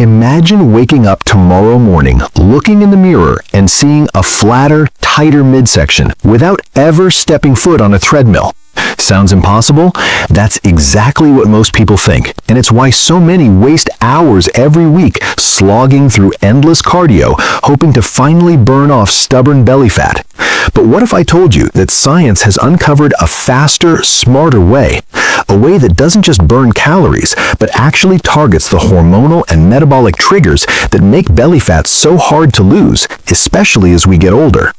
Imagine waking up tomorrow morning, looking in the mirror and seeing a flatter, tighter midsection without ever stepping foot on a treadmill. Sounds impossible? That's exactly what most people think, and it's why so many waste hours every week slogging through endless cardio, hoping to finally burn off stubborn belly fat. But what if I told you that science has uncovered a faster, smarter way? A way that doesn't just burn calories, but actually targets the hormonal and metabolic triggers that make belly fat so hard to lose, especially as we get older.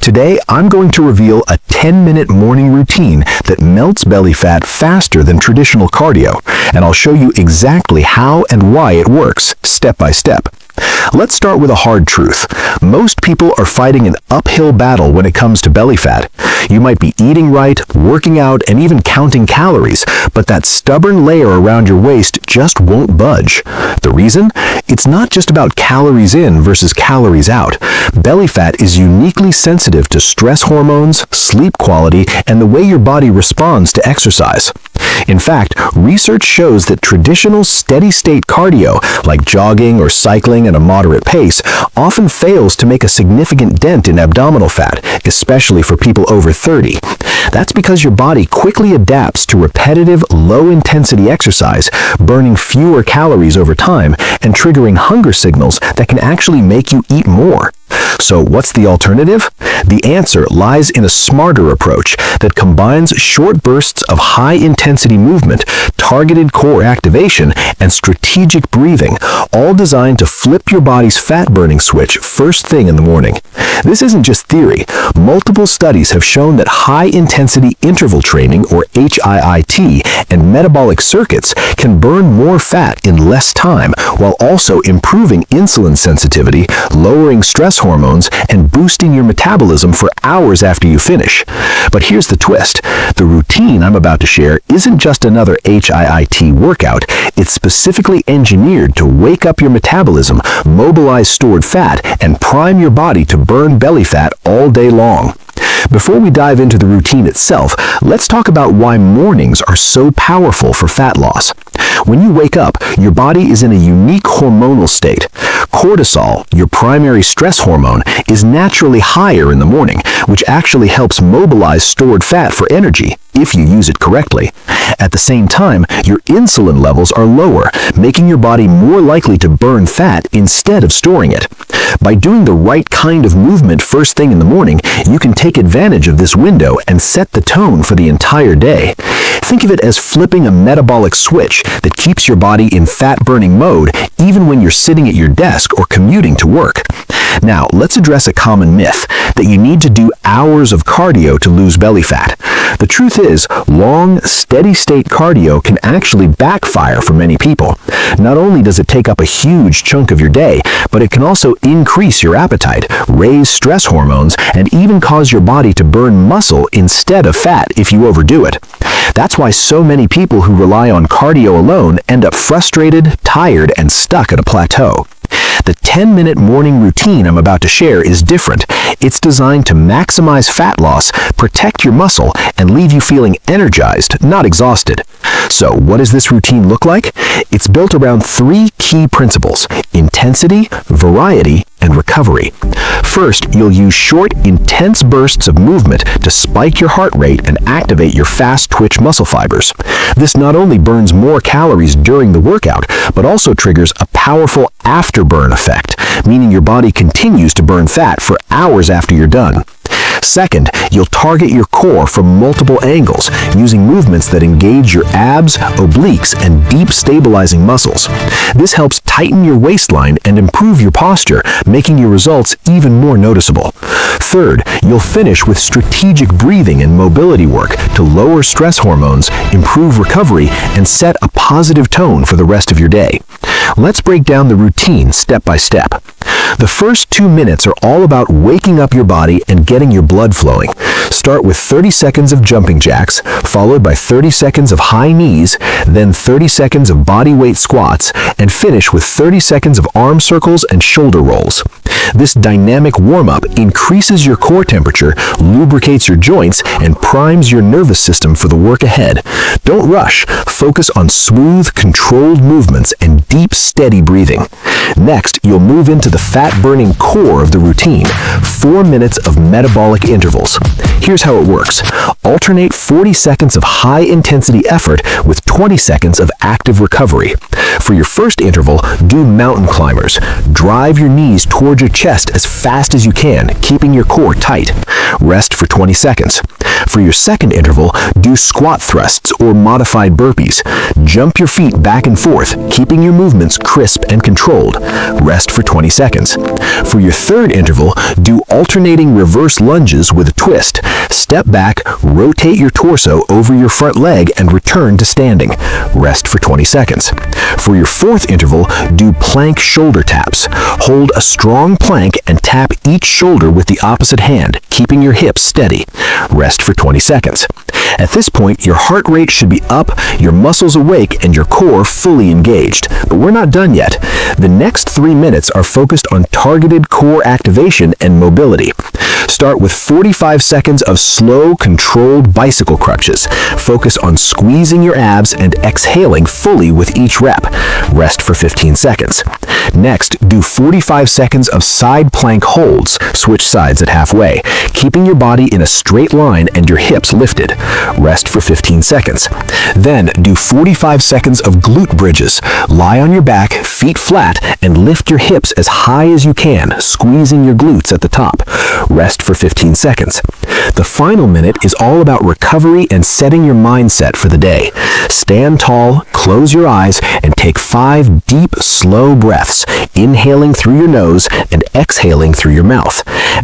Today, I'm going to reveal a 10-minute morning routine that melts belly fat faster than traditional cardio, and I'll show you exactly how and why it works, step by step. Let's start with a hard truth. Most people are fighting an uphill battle when it comes to belly fat. You might be eating right, working out, and even counting calories, but that stubborn layer around your waist just won't budge. The reason? It's not just about calories in versus calories out. Belly fat is uniquely sensitive to stress hormones, sleep quality, and the way your body responds to exercise. In fact, research shows that traditional steady-state cardio, like jogging or cycling at a moderate pace, often fails to make a significant dent in abdominal fat, especially for people over 30. That's because your body quickly adapts to repetitive, low-intensity exercise, burning fewer calories over time and triggering hunger signals that can actually make you eat more. So what's the alternative? The answer lies in a smarter approach that combines short bursts of high-intensity movement, targeted core activation, and strategic breathing, all designed to flip your body's fat-burning switch first thing in the morning. This isn't just theory. Multiple studies have shown that high-intensity interval training, or HIIT, and metabolic circuits can burn more fat in less time, while also improving insulin sensitivity, lowering stress hormones, and boosting your metabolism for hours after you finish. But here's the twist. The routine I'm about to share isn't just another HIIT workout. It's specifically engineered to wake up your metabolism, mobilize stored fat, and prime your body to burn belly fat all day long. Before we dive into the routine itself, let's talk about why mornings are so powerful for fat loss. When you wake up, your body is in a unique hormonal state. Cortisol, your primary stress hormone, is naturally higher in the morning, which actually helps mobilize stored fat for energy, if you use it correctly. At the same time, your insulin levels are lower, making your body more likely to burn fat instead of storing it. By doing the right kind of movement first thing in the morning, you can take advantage of this window and set the tone for the entire day. Think of it as flipping a metabolic switch that keeps your body in fat-burning mode even when you're sitting at your desk or commuting to work. Now, let's address a common myth that you need to do hours of cardio to lose belly fat. The truth is, long, steady-state cardio can actually backfire for many people. Not only does it take up a huge chunk of your day, but it can also increase your appetite, raise stress hormones, and even cause your body to burn muscle instead of fat if you overdo it. That's why so many people who rely on cardio alone end up frustrated, tired, and stuck at a plateau. The 10-minute morning routine I'm about to share is different. It's designed to maximize fat loss, protect your muscle, and leave you feeling energized, not exhausted. So what does this routine look like? It's built around 3 key principles: intensity, variety, and recovery. First, you'll use short, intense bursts of movement to spike your heart rate and activate your fast-twitch muscle fibers. This not only burns more calories during the workout, but also triggers a powerful afterburn effect, meaning your body continues to burn fat for hours after you're done. Second, you'll target your core from multiple angles, using movements that engage your abs, obliques, and deep stabilizing muscles. This helps tighten your waistline and improve your posture, making your results even more noticeable. Third, you'll finish with strategic breathing and mobility work to lower stress hormones, improve recovery, and set a positive tone for the rest of your day. Let's break down the routine step by step. The first 2 minutes are all about waking up your body and getting your blood flowing. Start with 30 seconds of jumping jacks, followed by 30 seconds of high knees, then 30 seconds of body weight squats, and finish with 30 seconds of arm circles and shoulder rolls. This dynamic warm-up increases your core temperature, lubricates your joints, and primes your nervous system for the work ahead. Don't rush. Focus on smooth, controlled movements and deep, steady breathing. Next, you'll move into the fat-burning core of the routine, 4 minutes of metabolic intervals. Here's how it works. Alternate 40 seconds of high-intensity effort with 20 seconds of active recovery. For your first interval, do mountain climbers. Drive your knees toward your chest as fast as you can, keeping your core tight. Rest for 20 seconds. For your second interval, do squat thrusts or modified burpees. Jump your feet back and forth, keeping your movements crisp and controlled. Rest for 20 seconds. For your third interval, do alternating reverse lunges with a twist. Step back, rotate your torso over your front leg, and return to standing. Rest for 20 seconds. For your fourth interval, do plank shoulder taps. Hold a strong plank and tap each shoulder with the opposite hand, keeping your hips steady. Rest for 20 seconds. At this point, your heart rate should be up, your muscles awake, and your core fully engaged. But we're not done yet. The next 3 minutes are focused on targeted core activation and mobility. Start with 45 seconds of slow, controlled bicycle crunches. Focus on squeezing your abs and exhaling fully with each rep. Rest for 15 seconds. Next, do 45 seconds of side plank holds. Switch sides at halfway, keeping your body in a straight line and your hips lifted. Rest for 15 seconds. Then, do 45 seconds of glute bridges. Lie on your back, feet flat, and lift your hips as high as you can, squeezing your glutes at the top. Rest for 15 seconds. The final minute is all about recovery and setting your mindset for the day. Stand tall, close your eyes, and take 5 deep, slow breaths, inhaling through your nose and exhaling through your mouth.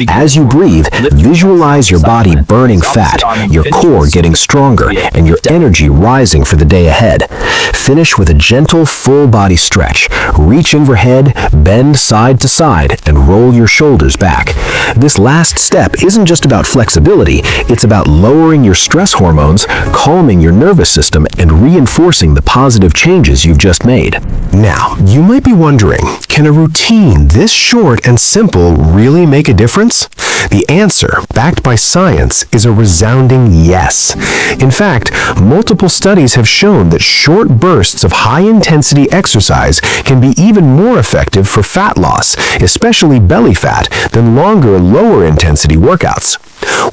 As you breathe, visualize your body burning fat, your core getting stronger, and your energy rising for the day ahead. Finish with a gentle, full-body stretch. Reach overhead, bend side to side, and roll your shoulders back. This last step isn't just about flexibility, it's about lowering your stress hormones, calming your nervous system, and reinforcing the positive changes you've just made. Now, you might be wondering, can a routine this short and simple really make a difference? The answer, backed by science, is a resounding yes. In fact, multiple studies have shown that short bursts of high-intensity exercise can be even more effective for fat loss, especially belly fat, than longer, lower-intensity workouts.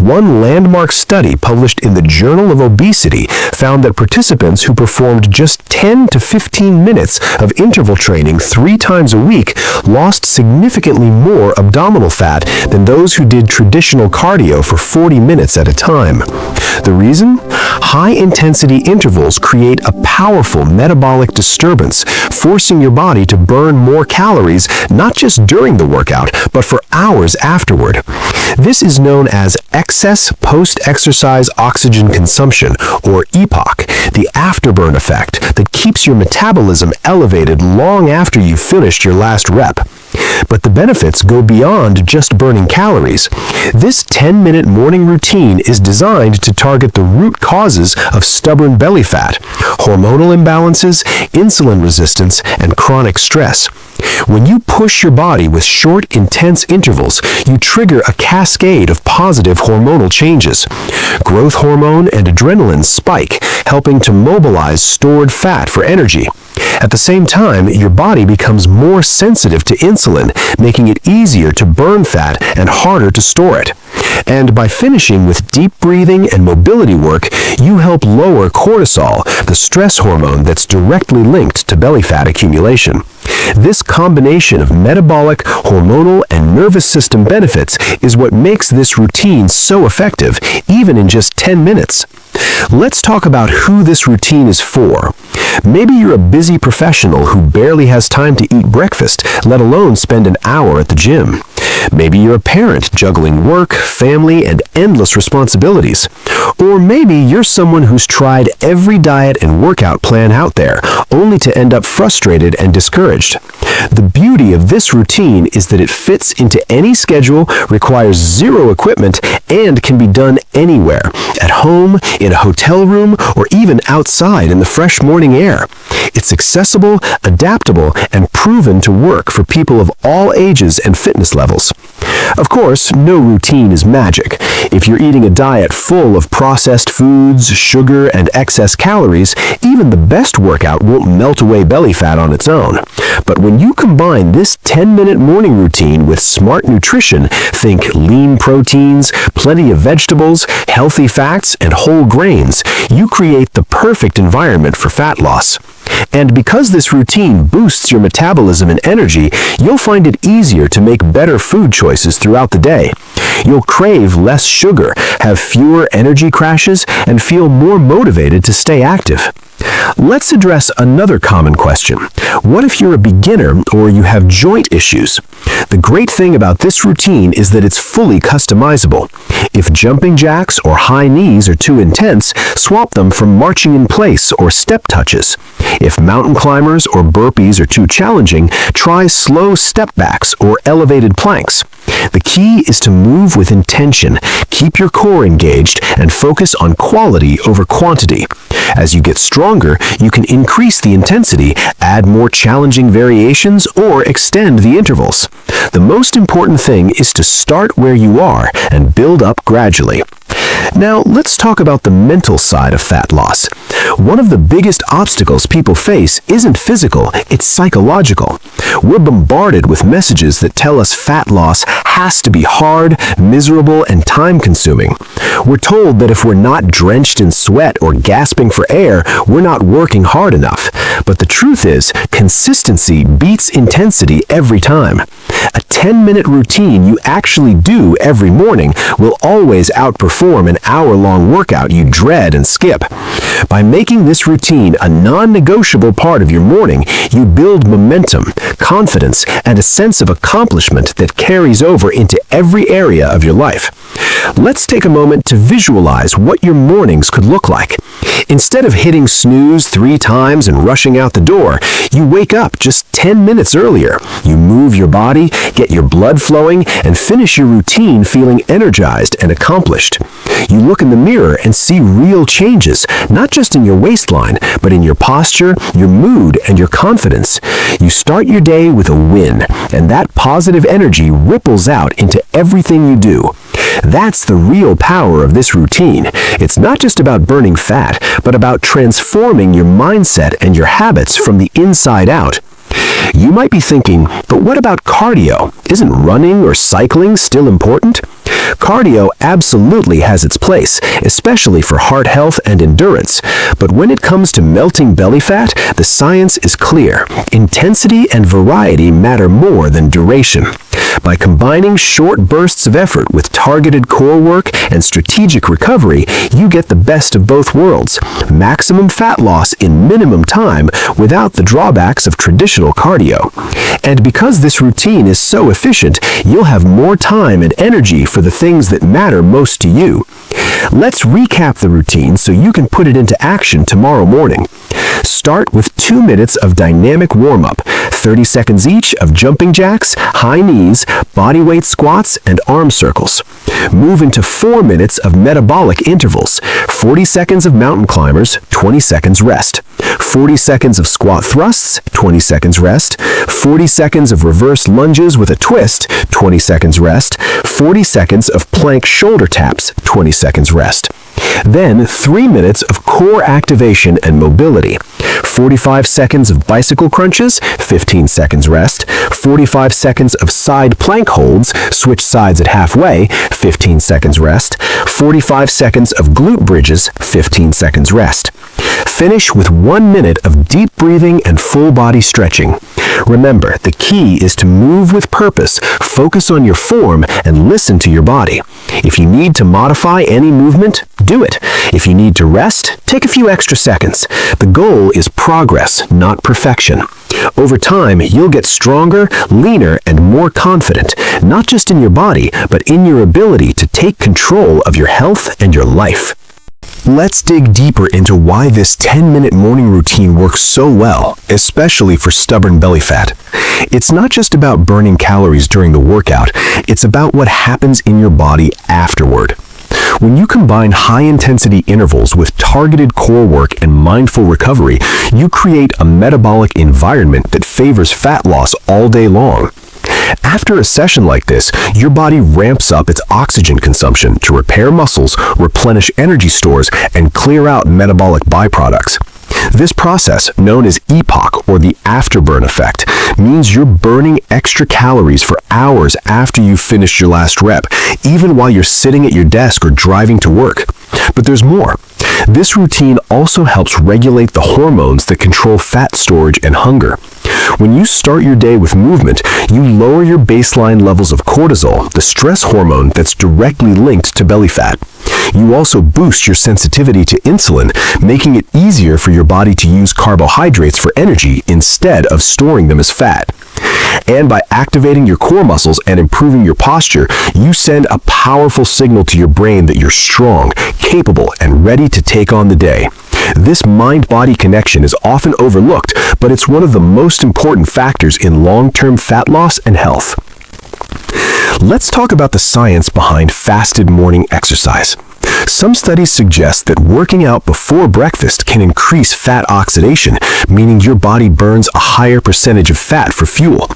One landmark study published in the Journal of Obesity found that participants who performed just 10 to 15 minutes of interval training 3 times a week lost significantly more abdominal fat than those who did traditional cardio for 40 minutes at a time. The reason? High-intensity intervals create a powerful metabolic disturbance, forcing your body to burn more calories not just during the workout, but for hours afterward. This is known as excess post-exercise oxygen consumption, or EPOC, the afterburn effect that keeps your metabolism elevated long after you've finished your last rep. But the benefits go beyond just burning calories. This 10-minute morning routine is designed to target the root causes of stubborn belly fat, hormonal imbalances, insulin resistance, and chronic stress. When you push your body with short, intense intervals, you trigger a cascade of positive hormonal changes. Growth hormone and adrenaline spike, helping to mobilize stored fat for energy. At the same time, your body becomes more sensitive to insulin, making it easier to burn fat and harder to store it. And by finishing with deep breathing and mobility work, you help lower cortisol, the stress hormone that's directly linked to belly fat accumulation. This combination of metabolic, hormonal, and nervous system benefits is what makes this routine so effective, even in just 10 minutes. Let's talk about who this routine is for. Maybe you're a busy professional who barely has time to eat breakfast, let alone spend an hour at the gym. Maybe you're a parent juggling work, family, and endless responsibilities. Or maybe you're someone who's tried every diet and workout plan out there, only to end up frustrated and discouraged. The beauty of this routine is that it fits into any schedule, requires zero equipment, and can be done anywhere, at home, in a hotel room, or even outside in the fresh morning air. It's accessible, adaptable, and proven to work for people of all ages and fitness levels. Of course, no routine is magic. If you're eating a diet full of processed foods, sugar, and excess calories, even the best workout won't melt away belly fat on its own. But when you combine this 10-minute morning routine with smart nutrition, think lean proteins, plenty of vegetables, healthy fats, and whole grains, you create the perfect environment for fat loss. And because this routine boosts your metabolism and energy, you'll find it easier to make better food choices throughout the day. You'll crave less sugar, have fewer energy crashes, and feel more motivated to stay active. Let's address another common question. What if you're a beginner or you have joint issues? The great thing about this routine is that it's fully customizable. If jumping jacks or high knees are too intense, swap them for marching in place or step touches. If mountain climbers or burpees are too challenging, try slow step backs or elevated planks. The key is to move with intention, keep your core engaged, and focus on quality over quantity. As you get stronger, you can increase the intensity, add more challenging variations, or extend the intervals. The most important thing is to start where you are and build up gradually. Now, let's talk about the mental side of fat loss. One of the biggest obstacles people face isn't physical, it's psychological. We're bombarded with messages that tell us fat loss has to be hard, miserable, and time-consuming. We're told that if we're not drenched in sweat or gasping for air, we're not working hard enough. But the truth is, consistency beats intensity every time. A 10-minute routine you actually do every morning will always outperform an hour-long workout you dread and skip. By making this routine a non-negotiable part of your morning, you build momentum, confidence, and a sense of accomplishment that carries over into every area of your life. Let's take a moment to visualize what your mornings could look like. Instead of hitting snooze 3 times and rushing out the door, you wake up just 10 minutes earlier. You move your body, get your blood flowing, and finish your routine feeling energized and accomplished. You look in the mirror and see real changes, not just in your waistline, but in your posture, your mood, and your confidence. You start your day with a win, and that positive energy ripples out into everything you do. That's the real power of this routine. It's not just about burning fat, but about transforming your mindset and your habits from the inside out. You might be thinking, but what about cardio? Isn't running or cycling still important? Cardio absolutely has its place, especially for heart health and endurance. But when it comes to melting belly fat, the science is clear. Intensity and variety matter more than duration. By combining short bursts of effort with targeted core work and strategic recovery, you get the best of both worlds. Maximum fat loss in minimum time without the drawbacks of traditional cardio. And because this routine is so efficient, you'll have more time and energy for the things that matter most to you. Let's recap the routine so you can put it into action tomorrow morning. Start with 2 minutes of dynamic warm-up, 30 seconds each of jumping jacks, high knees, bodyweight squats, and arm circles. Move into 4 minutes of metabolic intervals, 40 seconds of mountain climbers, 20 seconds rest, 40 seconds of squat thrusts, 20 seconds rest, 40 seconds of reverse lunges with a twist, 20 seconds rest, 40 seconds of plank shoulder taps, 20 seconds rest. Then 3 minutes of core activation and mobility. 45 seconds of bicycle crunches, 15 seconds rest. 45 seconds of side plank holds, switch sides at halfway, 15 seconds rest. 45 seconds of glute bridges, 15 seconds rest. Finish with 1 minute of deep breathing and full body stretching. Remember, the key is to move with purpose, focus on your form, and listen to your body. If you need to modify any movement, do it. If you need to rest, take a few extra seconds. The goal is progress, not perfection. Over time, you'll get stronger, leaner, and more confident, not just in your body, but in your ability to take control of your health and your life. Let's dig deeper into why this 10-minute morning routine works so well, especially for stubborn belly fat. It's not just about burning calories during the workout, it's about what happens in your body afterward. When you combine high-intensity intervals with targeted core work and mindful recovery, you create a metabolic environment that favors fat loss all day long. After a session like this, your body ramps up its oxygen consumption to repair muscles, replenish energy stores, and clear out metabolic byproducts. This process, known as EPOC, or the afterburn effect, means you're burning extra calories for hours after you've finished your last rep, even while you're sitting at your desk or driving to work. But there's more. This routine also helps regulate the hormones that control fat storage and hunger. When you start your day with movement, you lower your baseline levels of cortisol, the stress hormone that's directly linked to belly fat. You also boost your sensitivity to insulin, making it easier for your body to use carbohydrates for energy instead of storing them as fat. And by activating your core muscles and improving your posture, you send a powerful signal to your brain that you're strong, capable, and ready to take on the day. This mind-body connection is often overlooked, but it's one of the most important factors in long-term fat loss and health. Let's talk about the science behind fasted morning exercise. Some studies suggest that working out before breakfast can increase fat oxidation, meaning your body burns a higher percentage of fat for fuel.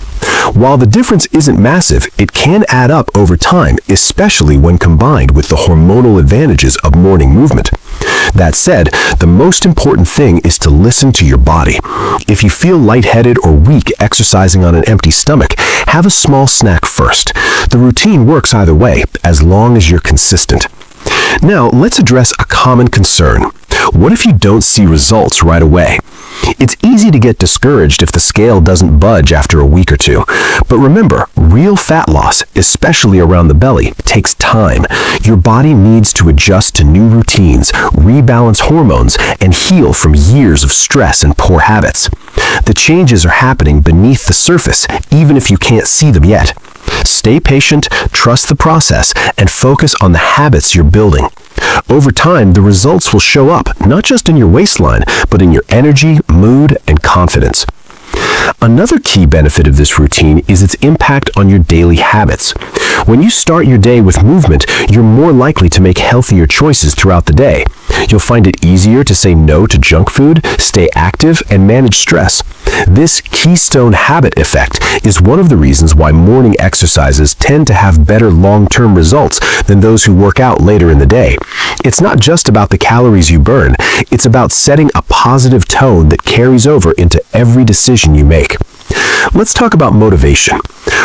While the difference isn't massive, it can add up over time, especially when combined with the hormonal advantages of morning movement. That said, the most important thing is to listen to your body. If you feel lightheaded or weak exercising on an empty stomach, have a small snack first. The routine works either way, as long as you're consistent. Now, let's address a common concern. What if you don't see results right away? It's easy to get discouraged if the scale doesn't budge after a week or two. But remember, real fat loss, especially around the belly, takes time. Your body needs to adjust to new routines, rebalance hormones, and heal from years of stress and poor habits. The changes are happening beneath the surface, even if you can't see them yet. Stay patient, trust the process, and focus on the habits you're building. Over time, the results will show up, not just in your waistline, but in your energy, mood, and confidence. Another key benefit of this routine is its impact on your daily habits. When you start your day with movement, you're more likely to make healthier choices throughout the day. You'll find it easier to say no to junk food, stay active, and manage stress. This keystone habit effect is one of the reasons why morning exercises tend to have better long-term results than those who work out later in the day. It's not just about the calories you burn, it's about setting a positive tone that carries over into every decision you make. Let's talk about motivation.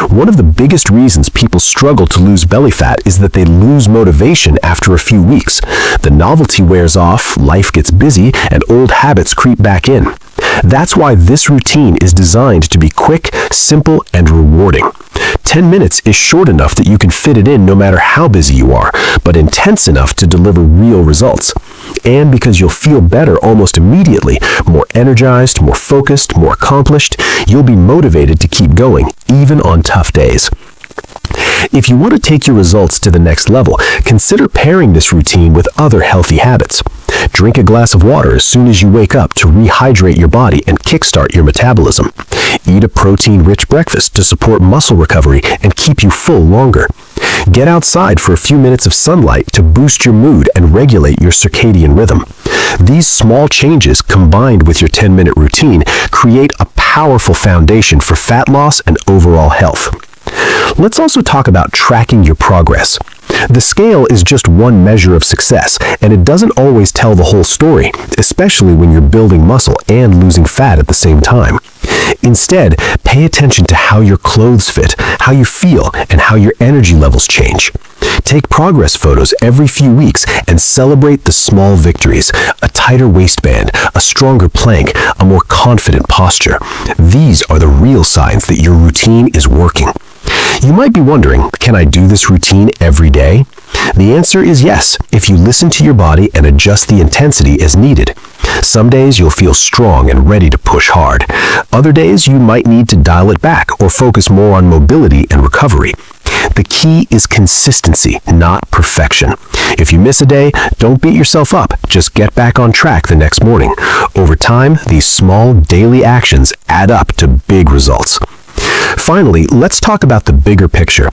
One of the biggest reasons people struggle to lose belly fat is that they lose motivation after a few weeks. The novelty wears off, life gets busy, and old habits creep back in. That's why this routine is designed to be quick, simple, and rewarding. 10 minutes is short enough that you can fit it in no matter how busy you are, but intense enough to deliver real results. And because you'll feel better almost immediately, more energized, more focused, more accomplished, you'll be motivated to keep going, even on tough days. If you want to take your results to the next level, consider pairing this routine with other healthy habits. Drink a glass of water as soon as you wake up to rehydrate your body and kickstart your metabolism. Eat a protein-rich breakfast to support muscle recovery and keep you full longer. Get outside for a few minutes of sunlight to boost your mood and regulate your circadian rhythm. These small changes, combined with your 10-minute routine, create a powerful foundation for fat loss and overall health. Let's also talk about tracking your progress. The scale is just one measure of success, and it doesn't always tell the whole story, especially when you're building muscle and losing fat at the same time. Instead, pay attention to how your clothes fit, how you feel, and how your energy levels change. Take progress photos every few weeks and celebrate the small victories: a tighter waistband, a stronger plank, a more confident posture. These are the real signs that your routine is working. You might be wondering, can I do this routine every day? The answer is yes, if you listen to your body and adjust the intensity as needed. Some days you'll feel strong and ready to push hard. Other days you might need to dial it back or focus more on mobility and recovery. The key is consistency, not perfection. If you miss a day, don't beat yourself up. Just get back on track the next morning. Over time, these small daily actions add up to big results. Finally, let's talk about the bigger picture.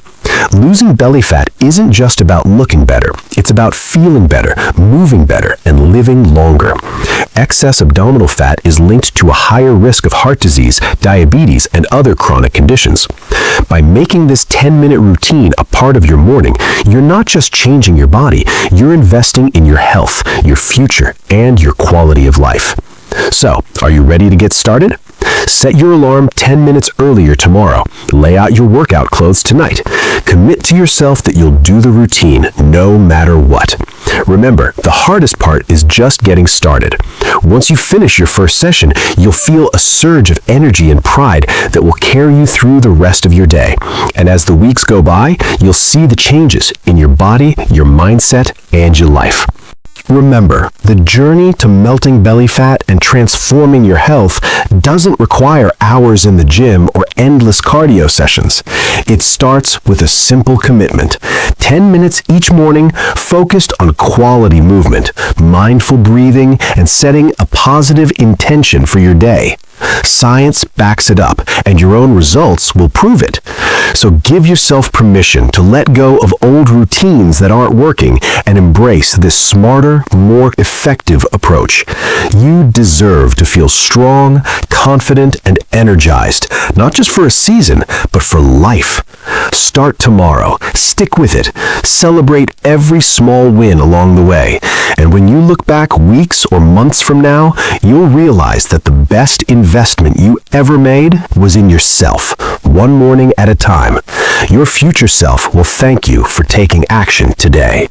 Losing belly fat isn't just about looking better. It's about feeling better, moving better, and living longer. Excess abdominal fat is linked to a higher risk of heart disease, diabetes, and other chronic conditions. By making this 10-minute routine a part of your morning, you're not just changing your body, you're investing in your health, your future, and your quality of life. So, are you ready to get started? Set your alarm 10 minutes earlier tomorrow. Lay out your workout clothes tonight. Commit to yourself that you'll do the routine no matter what. Remember, the hardest part is just getting started. Once you finish your first session, you'll feel a surge of energy and pride that will carry you through the rest of your day. And as the weeks go by, you'll see the changes in your body, your mindset, and your life. Remember, the journey to melting belly fat and transforming your health doesn't require hours in the gym or endless cardio sessions. It starts with a simple commitment. 10 minutes each morning focused on quality movement, mindful breathing, and setting a positive intention for your day. Science backs it up, and your own results will prove it. So give yourself permission to let go of old routines that aren't working and embrace this smarter, more effective approach. You deserve to feel strong, confident, and energized, not just for a season, but for life. Start tomorrow. Stick with it. Celebrate every small win along the way. And when you look back weeks or months from now, you'll realize that the best investment you ever made was in yourself, one morning at a time. Your future self will thank you for taking action today.